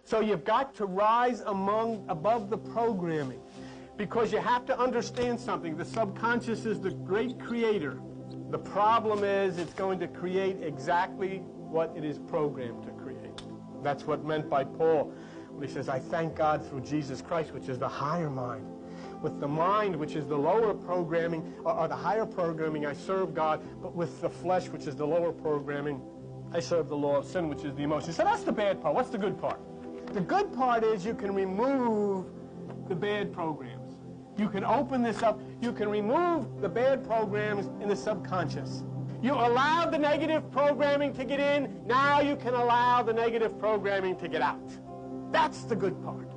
So you've got to rise above the programming, because you have to understand something. The subconscious is the great creator. The problem is it's going to create exactly what it is programmed to create. That's what meant by Paul when he says, I thank God through Jesus Christ, which is the higher mind. With the mind, which is the lower programming, or the higher programming, I serve God, but with the flesh, which is the lower programming, I serve the law of sin, which is the emotion. So that's the bad part. What's the good part? The good part is you can remove the bad programs. You can open this up. You can remove the bad programs in the subconscious. You allowed the negative programming to get in. Now you can allow the negative programming to get out. That's the good part.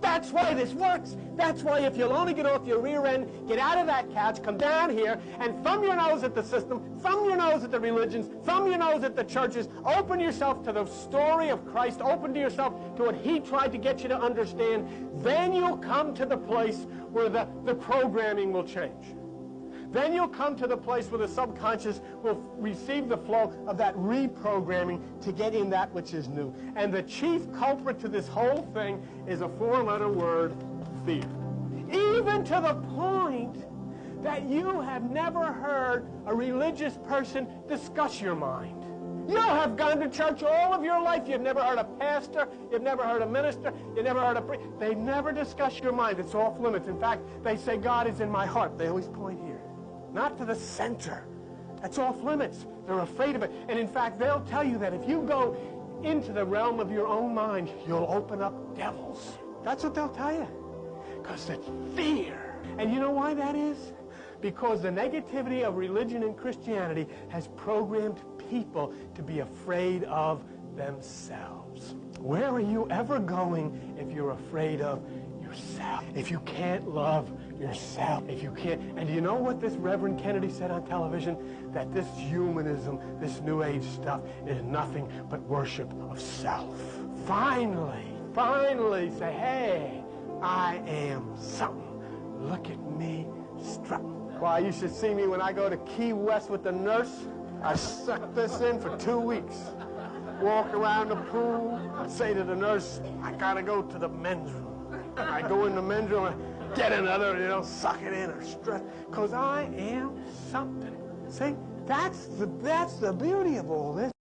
That's why this works. That's why if you'll only get off your rear end, get out of that couch, come down here, and thumb your nose at the system, thumb your nose at the religions, thumb your nose at the churches, open yourself to the story of Christ, open to yourself to what he tried to get you to understand, then you'll come to the place where the programming will change. Then you'll come to the place where the subconscious will receive the flow of that reprogramming to get in that which is new. And the chief culprit to this whole thing is a four-letter word, fear. Even to the point that you have never heard a religious person discuss your mind. You have gone to church all of your life. You've never heard a pastor. You've never heard a minister. You've never heard a priest. They never discuss your mind. It's off limits. In fact, they say, God is in my heart. They always point here. Not to the center. That's off limits. They're afraid of it. And in fact, they'll tell you that if you go into the realm of your own mind, you'll open up devils. That's what they'll tell you. Because it's fear. And you know why that is? Because the negativity of religion and Christianity has programmed people to be afraid of themselves. Where are you ever going if you're afraid of yourself? If you can't love yourself, if you can't. And do you know what this Reverend Kennedy said on television? That this humanism, this New Age stuff is nothing but worship of self. Finally say, hey, I am something. Look at me strutting. Why, you should see me when I go to Key West with the nurse. I suck this in for 2 weeks. Walk around the pool, say to the nurse, I gotta go to the men's room. I go in the men's room and get another, suck it in or stress, because I am something. See, that's the beauty of all this.